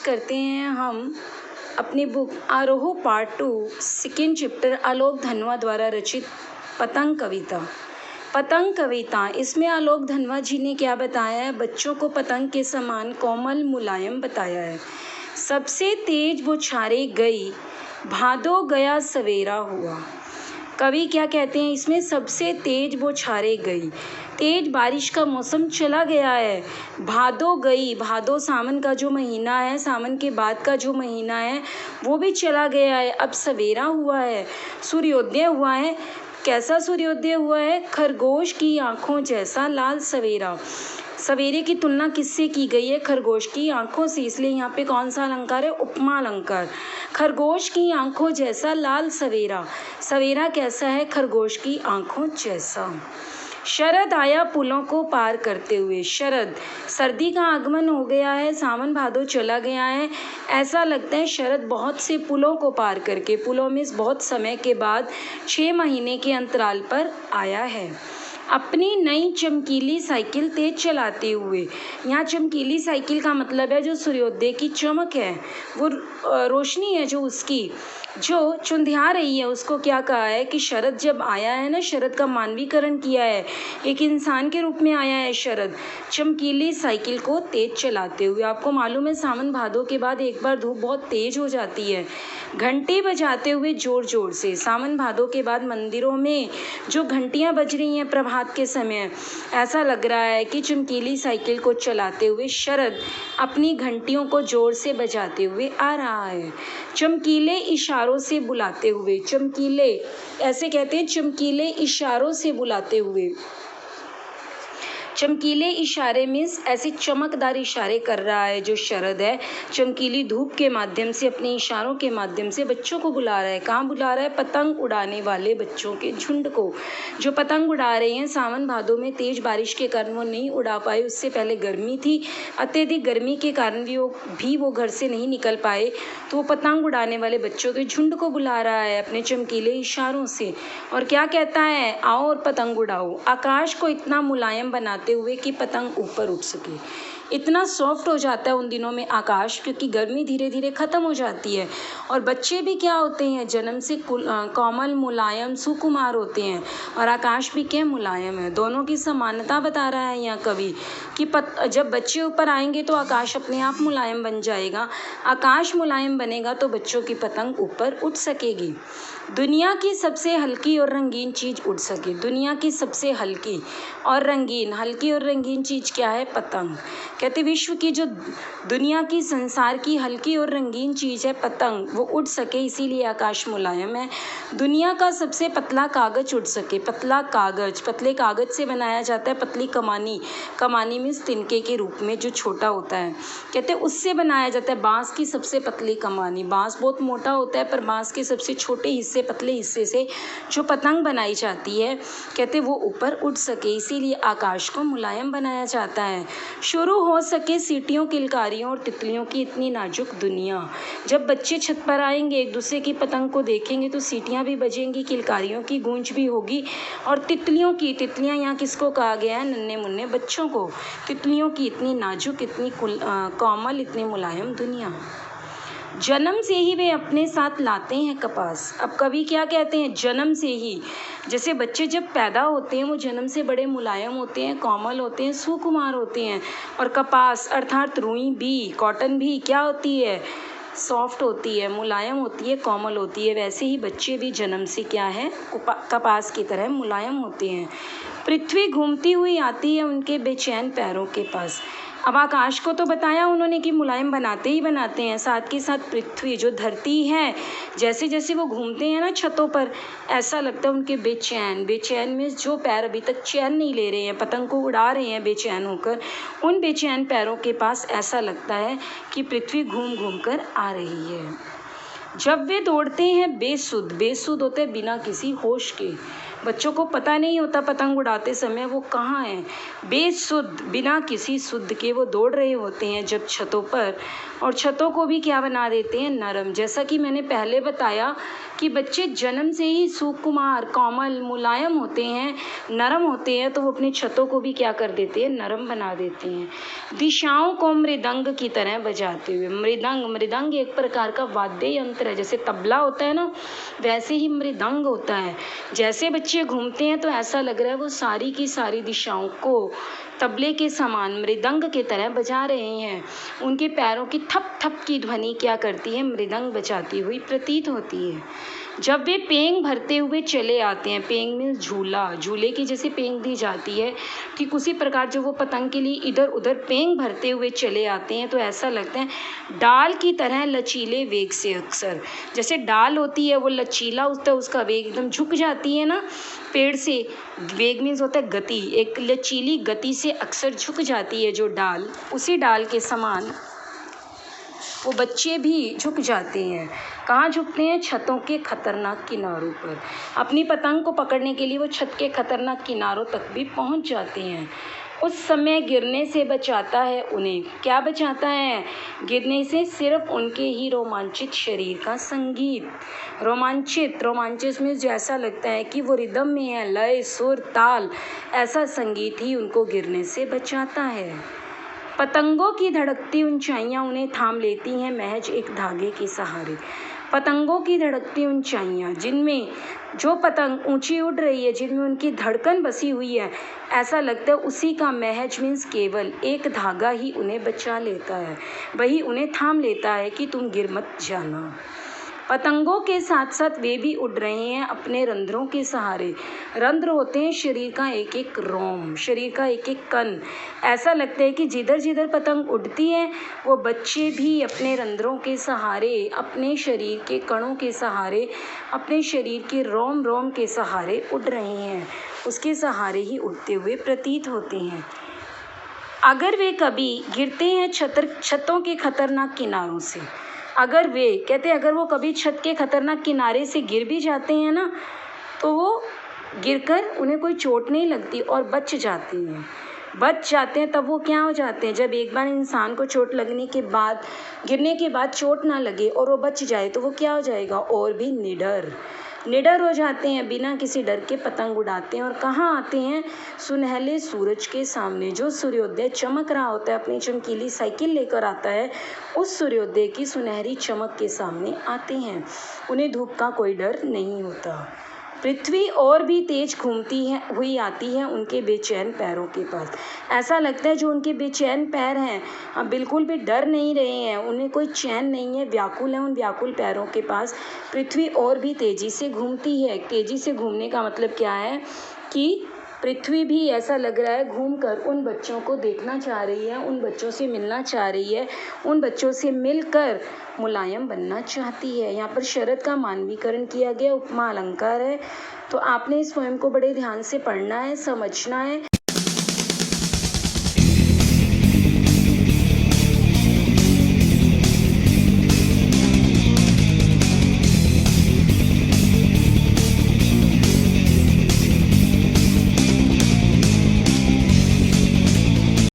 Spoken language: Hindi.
करते हैं हम अपनी बुक आरोह पार्ट 2 सेकेंड चैप्टर आलोक धनवा द्वारा रचित पतंग कविता। पतंग कविता, इसमें आलोक धनवा जी ने क्या बताया है? बच्चों को पतंग के समान कोमल मुलायम बताया है। सबसे तेज बौछारें गई, भादो गया सवेरा हुआ। कवि क्या कहते हैं इसमें? सबसे तेज बौछारें गई, तेज बारिश का मौसम चला गया है। भादो गई, भादो सावन का जो महीना है, सावन के बाद का जो महीना है वो भी चला गया है। अब सवेरा हुआ है, सूर्योदय हुआ है। कैसा सूर्योदय हुआ है? खरगोश की आंखों जैसा लाल सवेरा। सवेरे की तुलना किससे की गई है? खरगोश की आंखों से, इसलिए यहाँ पे कौन सा अलंकार है? उपमा अलंकार। खरगोश की आंखों जैसा लाल सवेरा। सवेरा कैसा है? खरगोश की आंखों जैसा। शरद आया पुलों को पार करते हुए। शरद, सर्दी का आगमन हो गया है, सावन भादो चला गया है। ऐसा लगता है शरद बहुत से पुलों को पार करके, पुलों में बहुत समय के बाद 6 महीने के अंतराल पर आया है। अपनी नई चमकीली साइकिल तेज चलाते हुए। यहाँ चमकीली साइकिल का मतलब है जो सूर्योदय की चमक है, वो रोशनी है जो उसकी जो चुंधिया रही है, उसको क्या कहा है कि शरद जब आया है ना, शरद का मानवीकरण किया है, एक इंसान के रूप में आया है शरद, चमकीली साइकिल को तेज चलाते हुए। आपको मालूम है सावन भादो के बाद एक बार धूप बहुत तेज हो जाती है। घंटी बजाते हुए जोर जोर से। सावन भादो के बाद मंदिरों में जो घंटियां बज रही हैं प्रभात के समय, ऐसा लग रहा है कि चमकीली साइकिल को चलाते हुए शरद अपनी घंटियों को जोर से बजाते हुए आ रहा है। चमकीले इशारों से बुलाते हुए। चमकीले ऐसे कहते हैं, चमकीले इशारों से बुलाते हुए। चमकीले इशारे मीन्स ऐसे चमकदार इशारे कर रहा है जो शरद है, चमकीली धूप के माध्यम से, अपने इशारों के माध्यम से बच्चों को बुला रहा है। कहाँ बुला रहा है? पतंग उड़ाने वाले बच्चों के झुंड को, जो पतंग उड़ा रहे हैं। सावन भादो में तेज बारिश के कारण वो नहीं उड़ा पाए, उससे पहले गर्मी थी, अत्यधिक गर्मी के कारण भी वो घर से नहीं निकल पाए, तो वो पतंग उड़ाने वाले बच्चों के झुंड को बुला रहा है अपने चमकीले इशारों से। और क्या कहता है? आओ और पतंग उड़ाओ। आकाश को इतना मुलायम बनाते हुए कि पतंग ऊपर उठ सके। इतना सॉफ्ट हो जाता है उन दिनों में आकाश, क्योंकि गर्मी धीरे धीरे ख़त्म हो जाती है। और बच्चे भी क्या होते हैं? जन्म से कोमल मुलायम सुकुमार होते हैं, और आकाश भी क्या? मुलायम है। दोनों की समानता बता रहा है यहाँ कवि कि जब बच्चे ऊपर आएंगे तो आकाश अपने आप मुलायम बन जाएगा। आकाश मुलायम बनेगा तो बच्चों की पतंग ऊपर उठ सकेगी। दुनिया की सबसे हल्की और रंगीन चीज़ उड़ सके। दुनिया की सबसे हल्की और रंगीन, हल्की और रंगीन चीज़ क्या है? पतंग। कहते विश्व की जो दुनिया की, संसार की हल्की और रंगीन चीज़ है पतंग, वो उड़ सके, इसीलिए आकाश मुलायम है। दुनिया का सबसे पतला कागज उड़ सके। पतला कागज, पतले कागज से बनाया जाता है पतली कमानी। कमानी मीन्स तिनके के रूप में जो छोटा होता है, कहते उससे बनाया जाता है। बाँस की सबसे पतली कमानी, बाँस बहुत मोटा होता है पर बाँस के सबसे छोटे हिस्से, पतले हिस्से से जो पतंग बनाई जाती है, कहते वो ऊपर उड़ सके, इसीलिए आकाश को मुलायम बनाया जाता है। शुरू हो सके सीटियों, किलकारियों और तितलियों की इतनी नाजुक दुनिया। जब बच्चे छत पर आएंगे, एक दूसरे की पतंग को देखेंगे तो सीटियां भी बजेंगी, किलकारियों की गूंज भी होगी, और तितलियों की, तितलियां यहाँ किसको कहा गया है? नन्हे मुन्ने बच्चों को। तितलियों की इतनी नाजुक, इतनी कोमल, इतनी मुलायम दुनिया। जन्म से ही वे अपने साथ लाते हैं कपास। अब कवि क्या कहते हैं? जन्म से ही, जैसे बच्चे जब पैदा होते हैं वो जन्म से बड़े मुलायम होते हैं, कोमल होते हैं, सुकुमार होते हैं। और कपास अर्थात रुई भी, कॉटन भी क्या होती है? सॉफ्ट होती है, मुलायम होती है, कोमल होती है। वैसे ही बच्चे भी जन्म से क्या है? कपास की तरह मुलायम होते हैं। पृथ्वी घूमती हुई आती है उनके बेचैन पैरों के पास। अब आकाश को तो बताया उन्होंने कि मुलायम बनाते ही बनाते हैं, साथ के साथ पृथ्वी जो धरती है, जैसे जैसे वो घूमते हैं ना छतों पर, ऐसा लगता है उनके बेचैन, बेचैन में जो पैर अभी तक चैन नहीं ले रहे हैं, पतंग को उड़ा रहे हैं बेचैन होकर, उन बेचैन पैरों के पास ऐसा लगता है कि पृथ्वी घूम घूम कर आ रही है। जब वे दौड़ते हैं बेसुध, बेसुध होते बिना किसी होश के, बच्चों को पता नहीं होता पतंग उड़ाते समय वो कहाँ हैं। बेसुध बिना किसी सुध के वो दौड़ रहे होते हैं जब छतों पर, और छतों को भी क्या बना देते हैं, नरम। जैसा कि मैंने पहले बताया कि बच्चे जन्म से ही सुकुमार, कोमल, मुलायम होते हैं, नरम होते हैं, तो वो अपनी छतों को भी क्या कर देते हैं, नरम बना देते हैं। दिशाओं को मृदंग की तरह बजाते हुए, मृदंग एक प्रकार का वाद्य यंत्र है, जैसे तबला होता है ना, वैसे ही मृदंग होता है। जैसे बच्चे घूमते हैं तो ऐसा लग रहा है वो सारी की सारी दिशाओं को तबले के समान मृदंग के तरह बजा रहे हैं। उनके पैरों की थप थप की ध्वनि क्या करती है, मृदंग बजाती हुई प्रतीत होती है। जब वे पेंग भरते हुए चले आते हैं, पेंग में झूला, झूले की जैसे पेंग दी जाती है, ठीक उसी प्रकार जो वो पतंग के लिए इधर उधर पेंग भरते हुए चले आते हैं, तो ऐसा लगता है डाल की तरह लचीले वेग से। अक्सर जैसे डाल होती है वो लचीला होता है, उसका वेग एकदम झुक जाती है ना पेड़ से। वेग मीन्स होता है गति, एक लचीली गति से अक्सर झुक जाती है जो डाल, उसी डाल के समान वो बच्चे भी झुक जाते हैं। कहाँ झुकते हैं, छतों के खतरनाक किनारों पर। अपनी पतंग को पकड़ने के लिए वो छत के खतरनाक किनारों तक भी पहुँच जाते हैं। उस समय गिरने से बचाता है उन्हें, क्या बचाता है, गिरने से सिर्फ उनके ही रोमांचित शरीर का संगीत। रोमांचित में जैसा लगता है कि वो रिदम में है, लय, सुर, ताल, ऐसा संगीत ही उनको गिरने से बचाता है। पतंगों की धड़कती ऊंचाइयां उन्हें थाम लेती हैं महज एक धागे के सहारे। पतंगों की धड़कती ऊंचाइयां, जिनमें जो पतंग ऊंची उड़ रही है, जिनमें उनकी धड़कन बसी हुई है, ऐसा लगता है उसी का महज मीन्स केवल एक धागा ही उन्हें बचा लेता है, वही उन्हें थाम लेता है कि तुम गिर मत जाना। पतंगों के साथ साथ वे भी उड़ रहे हैं अपने रंध्रों के सहारे। रंध्र होते हैं शरीर का एक एक रोम, शरीर का एक एक कण। ऐसा लगता है कि जिधर जिधर पतंग उड़ती है वो बच्चे भी अपने रंध्रों के सहारे, अपने शरीर के कणों के सहारे, अपने शरीर के रोम रोम के सहारे उड़ रहे हैं, उसके सहारे ही उड़ते हुए प्रतीत होते हैं। अगर वे कभी गिरते हैं छतों के खतरनाक किनारों से, अगर वे कहते हैं अगर वो कभी छत के खतरनाक किनारे से गिर भी जाते हैं ना, तो वो गिरकर उन्हें कोई चोट नहीं लगती और बच जाते हैं। तब वो क्या हो जाते हैं, जब एक बार इंसान को चोट लगने के बाद, गिरने के बाद चोट ना लगे और वो बच जाए, तो वो क्या हो जाएगा, और भी निडर हो जाते हैं, बिना किसी डर के पतंग उड़ाते हैं। और कहाँ आते हैं, सुनहले सूरज के सामने। जो सूर्योदय चमक रहा होता है, अपनी चमकीली साइकिल लेकर आता है, उस सूर्योदय की सुनहरी चमक के सामने आते हैं। उन्हें धूप का कोई डर नहीं होता। पृथ्वी और भी तेज घूमती है हुई आती है उनके बेचैन पैरों के पास। ऐसा लगता है जो उनके बेचैन पैर हैं, अब बिल्कुल भी डर नहीं रहे हैं, उन्हें कोई चैन नहीं है, व्याकुल है। उन व्याकुल पैरों के पास पृथ्वी और भी तेजी से घूमती है। तेजी से घूमने का मतलब क्या है कि पृथ्वी भी ऐसा लग रहा है घूमकर उन बच्चों को देखना चाह रही है, उन बच्चों से मिलना चाह रही है, उन बच्चों से मिलकर मुलायम बनना चाहती है। यहाँ पर शरद का मानवीकरण किया गया, उपमा अलंकार है। तो आपने इस पोएम को बड़े ध्यान से पढ़ना है, समझना है।